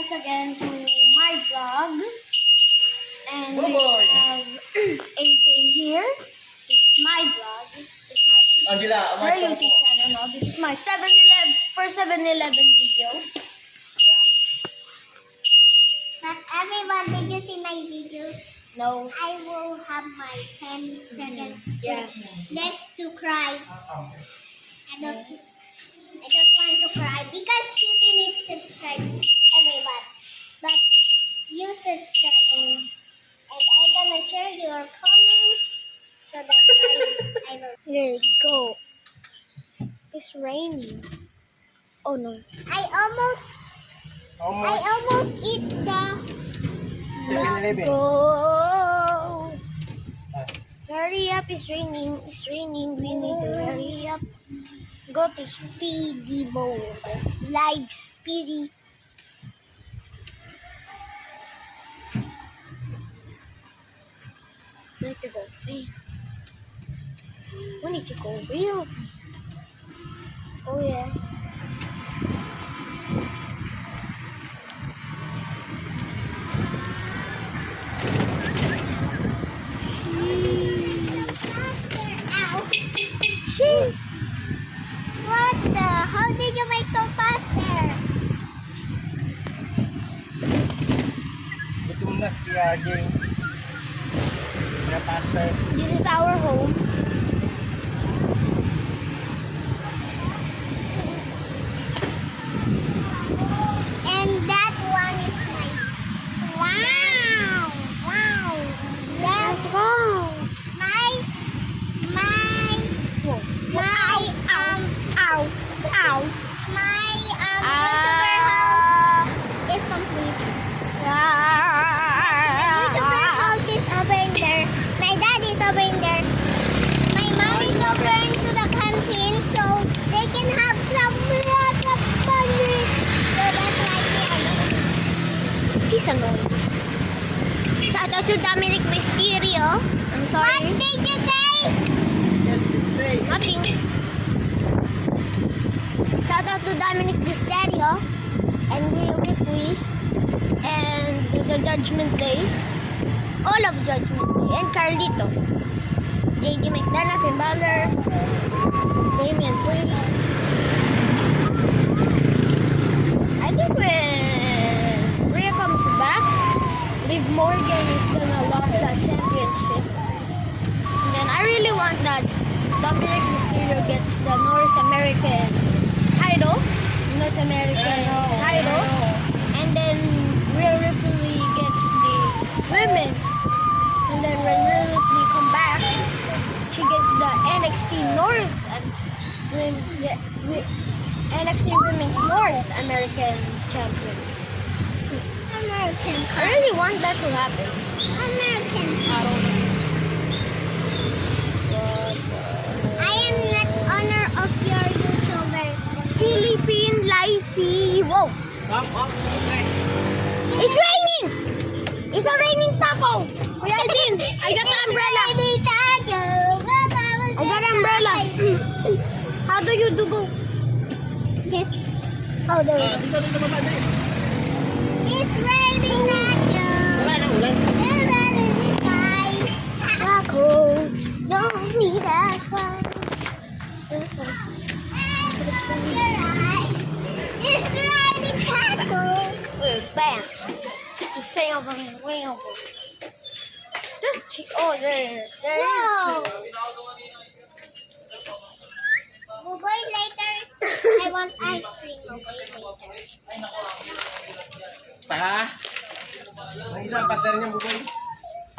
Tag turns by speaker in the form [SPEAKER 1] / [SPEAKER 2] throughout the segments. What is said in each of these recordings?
[SPEAKER 1] guys again to my vlog. And we
[SPEAKER 2] Boy.
[SPEAKER 1] have AJ here. This is my vlog. It's not
[SPEAKER 2] Angela,
[SPEAKER 1] her YouTube channel. No, this is my 7-Eleven first 7-Eleven video. Yeah.
[SPEAKER 3] But everyone, did you see my videos?
[SPEAKER 1] No.
[SPEAKER 3] I will have my 10 seconds
[SPEAKER 1] Yeah.
[SPEAKER 3] left to cry. I don't want to cry because you didn't subscribe, everyone. But you subscribe. And I'm gonna share your comments so that I will.
[SPEAKER 1] There you go. It's raining. Oh no.
[SPEAKER 3] I almost eat the.
[SPEAKER 1] Let's go. Hurry up, it's raining. It's raining. We need to hurry up. Go to speedy mode. Live speedy. We need to go fast. We need to go real fast. Oh yeah.
[SPEAKER 3] Ow.
[SPEAKER 1] Shit.
[SPEAKER 3] What the? How did you make so fast there?
[SPEAKER 2] Gutom na si Aging. Pinapastor.
[SPEAKER 1] This is our home.
[SPEAKER 3] And that one is mine. Wow! Wow!
[SPEAKER 1] Let's
[SPEAKER 3] That's
[SPEAKER 1] go.
[SPEAKER 3] my
[SPEAKER 1] Whoa.
[SPEAKER 3] ow my YouTuber house is complete. YouTuber house is over in there. My dad is over in there. My mom is over into the canteen so they can have some lots of money. So that's why we are here.
[SPEAKER 1] He's annoying. Shout out to Dominic Mysterio. I'm
[SPEAKER 3] What
[SPEAKER 1] sorry.
[SPEAKER 3] did you say?
[SPEAKER 2] Say.
[SPEAKER 1] Nothing. Shout out to Dominic Mysterio and Ripley and the Judgment Day. All of Judgment Day and Carlito. JD McDonough, Finn Balor, Damian Priest. I think when Rhea comes back, Liv Morgan is gonna lose that championship. And then I really want that Dominic Mysterio gets the North American title. And then Rhea Ripley gets the women's. And then when Rhea Ripley come back, she gets the NXT North and NXT Women's North American Champion.
[SPEAKER 3] American.
[SPEAKER 1] I really want that to happen.
[SPEAKER 3] American.
[SPEAKER 1] I don't know.
[SPEAKER 3] I am not honor of your YouTubers.
[SPEAKER 1] Philippine Lifey. Whoa!
[SPEAKER 2] Okay.
[SPEAKER 1] It's raining! It's a raining taco! Kuya Alvin, I got the umbrella. I got an umbrella. How do you do both?
[SPEAKER 3] Just,
[SPEAKER 1] Oh, there we go.
[SPEAKER 2] Dito baba din.
[SPEAKER 3] it's raining taco.
[SPEAKER 2] Wala na ulan.
[SPEAKER 3] It's raining sky.
[SPEAKER 1] Taco. Don't need a sky.
[SPEAKER 3] Open your eyes. It's raining taco.
[SPEAKER 1] Bam! To say over me, way over. Oh, there.
[SPEAKER 3] Whoa. We'll go later. I want ice cream. We'll go later.
[SPEAKER 2] Saka? Ang isang pasar niya buboy.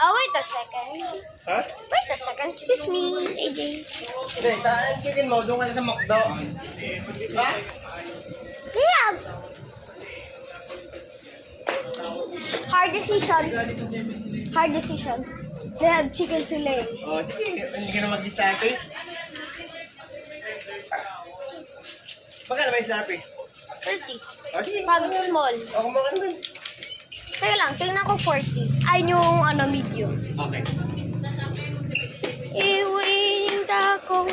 [SPEAKER 1] Oh, wait a second.
[SPEAKER 2] Ha?
[SPEAKER 1] Wait a second. Excuse me, AJ.
[SPEAKER 2] Hindi, saan chicken mo? Doon ka na sa McDo. Ha?
[SPEAKER 1] Yeah. Hard decision. Hard decision. They have chicken fillet.
[SPEAKER 2] Oh, sige. Hindi ka na mag-slurpee. Magkano ba yung slurpee?
[SPEAKER 1] 30.
[SPEAKER 2] Oh, sige.
[SPEAKER 1] Pag small.
[SPEAKER 2] O, kumakan dun.
[SPEAKER 1] Teka lang, tingnan ko 40. Ay, yung medium.
[SPEAKER 2] Okay.
[SPEAKER 1] Iwing takong.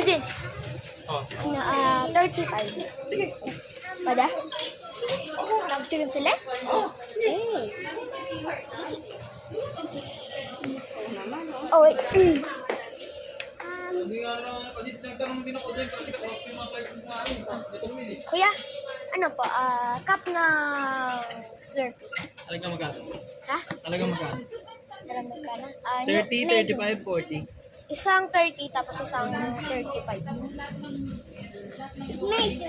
[SPEAKER 1] Alvin,
[SPEAKER 2] Oh.
[SPEAKER 1] 35.
[SPEAKER 2] Sige.
[SPEAKER 1] Pada? Chicken fillet?
[SPEAKER 2] Oh.
[SPEAKER 1] Hey. Oh, wait. Kuya, ano po, cup na Slurpee.
[SPEAKER 4] Talagang magkano?
[SPEAKER 1] Ha?
[SPEAKER 4] Talagang magkano?
[SPEAKER 1] Alam mo ka na?
[SPEAKER 4] 30, 35, 40.
[SPEAKER 1] Isang 30 tapos isang 35.
[SPEAKER 3] Medyo.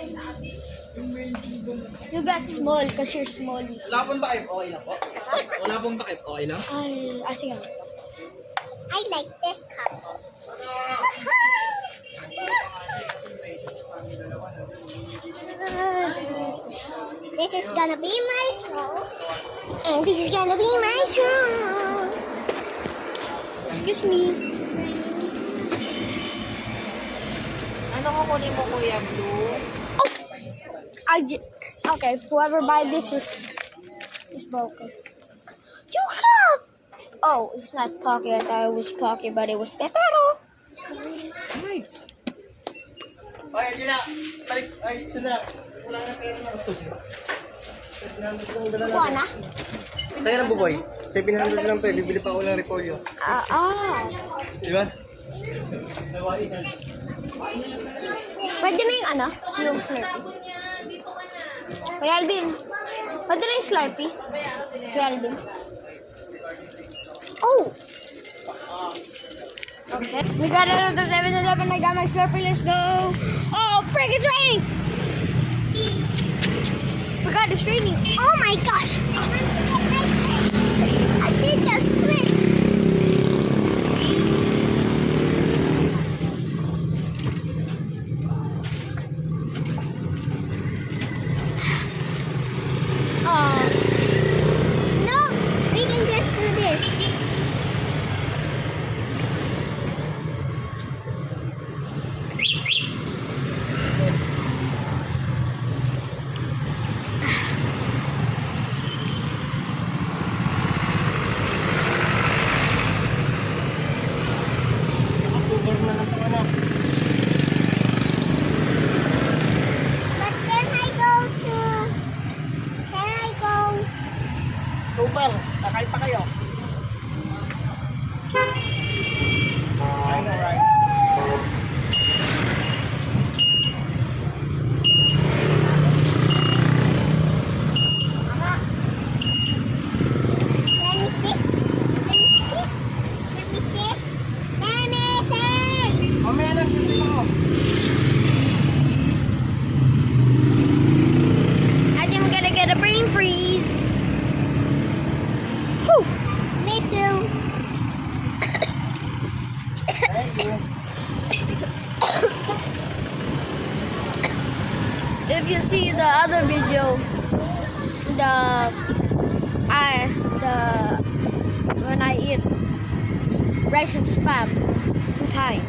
[SPEAKER 1] You got small kasi you're small.
[SPEAKER 4] Wala pong takip, okay lang po. Wala pong takip, okay lang.
[SPEAKER 1] Ay, sige.
[SPEAKER 3] I like this cup. This is gonna be my straw. And this is gonna be my straw.
[SPEAKER 1] Excuse me.
[SPEAKER 4] Ano kukunin mo, Kuya Blue?
[SPEAKER 1] Okay, whoever buy this is broken. You have. Oh, it's not Pocky. I thought it was Pocky, but it was Pepero.
[SPEAKER 4] Ay,
[SPEAKER 2] Ay, yun na. Balik. Ay, sunod na. Wala na pera na.
[SPEAKER 1] Kuha na?
[SPEAKER 2] Tayo ng buboy. 700 lang to. Bibili pa ako ng repolyo.
[SPEAKER 1] Ah.
[SPEAKER 2] Di ba?
[SPEAKER 1] Pwede na yung ano? Yung Slurpee. Kuya Alvin. Pwede na yung Slurpee. Kuya Alvin. Oh! Okay. We got another 7-Eleven. I got my Slurpee. Let's go. Oh, frick, it's raining! Forgot it's raining.
[SPEAKER 3] Oh my gosh! I did the split.
[SPEAKER 1] Oh.
[SPEAKER 3] No, we can just do this.
[SPEAKER 2] October na lang ito ano.
[SPEAKER 3] But can I go to? Can I go?
[SPEAKER 2] Super. Kakain pa kayo. I know, right?
[SPEAKER 3] Let me see. Let me see. Let me see. Let me see.
[SPEAKER 2] Mamaya lang. Bibili ako.
[SPEAKER 1] I think I'm gonna get a brain freeze. Whew.
[SPEAKER 3] Me too.
[SPEAKER 2] Thank you.
[SPEAKER 1] If you see the other video, when I eat rice and spam, kind.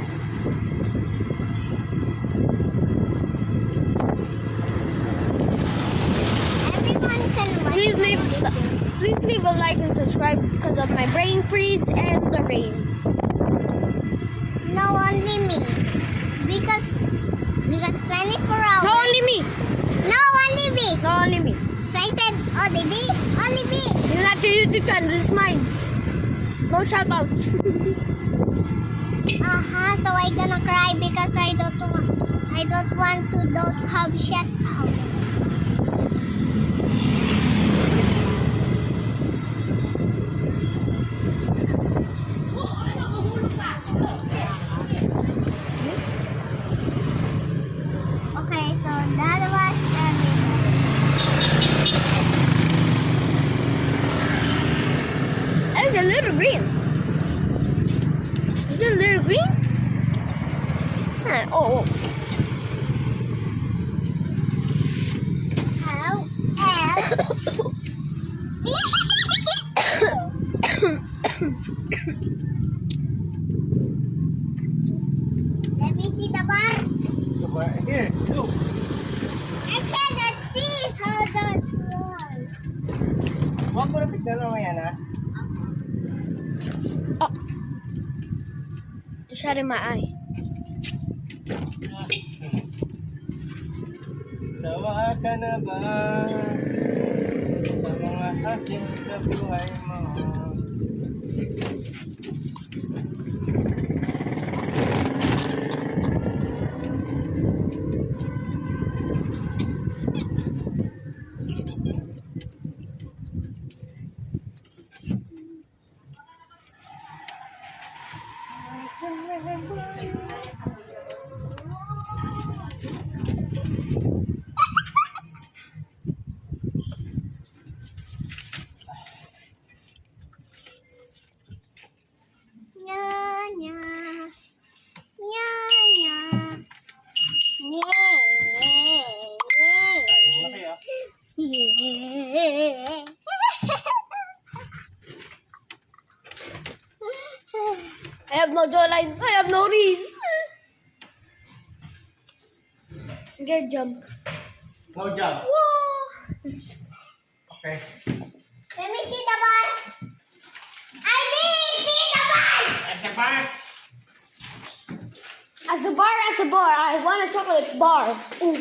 [SPEAKER 3] Everyone can watch.
[SPEAKER 1] Please leave a like and subscribe because of my brain freeze and the rain.
[SPEAKER 3] No, only me. Because 24
[SPEAKER 1] No,
[SPEAKER 3] hours.
[SPEAKER 1] only me.
[SPEAKER 3] No, only me.
[SPEAKER 1] No, only me.
[SPEAKER 3] So I said only me. Only me.
[SPEAKER 1] It's not your YouTube channel. It's mine. No shoutouts.
[SPEAKER 3] So I gonna cry because I don't want to don't have shut out. Okay, so that was
[SPEAKER 1] That is a little green. Is it a little green? Oh.
[SPEAKER 3] Let me see the bar.
[SPEAKER 2] Here, look.
[SPEAKER 3] I cannot see it. Hold on.
[SPEAKER 2] Huwag mo na tignan naman yan, ha?
[SPEAKER 1] Oh. It's out of my eye.
[SPEAKER 2] Sawa ka na ba sa mga hasil sa buhay mo?
[SPEAKER 3] Nya, nya. Nya, nya. Nye.
[SPEAKER 2] Kain muna kayo.
[SPEAKER 1] I have no jawline. I have no reason. Get jump.
[SPEAKER 2] No jump.
[SPEAKER 1] Whoa.
[SPEAKER 2] Okay.
[SPEAKER 3] Let me see the ball. I didn't see the ball.
[SPEAKER 2] As a bar.
[SPEAKER 1] As a bar. I want a chocolate bar. Ooh.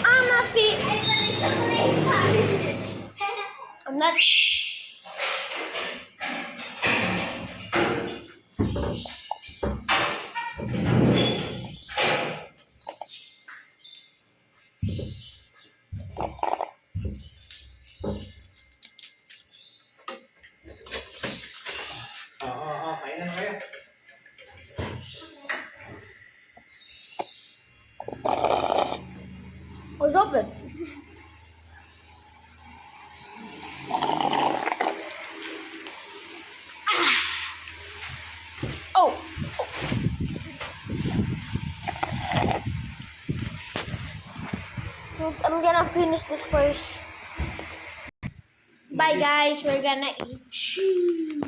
[SPEAKER 1] I'm not feet.
[SPEAKER 3] I want a chocolate bar.
[SPEAKER 1] I'm not.
[SPEAKER 2] Oo, kain na kayo.
[SPEAKER 1] What's open? Oh. I'm gonna finish this first. Bye guys, we're gonna eat.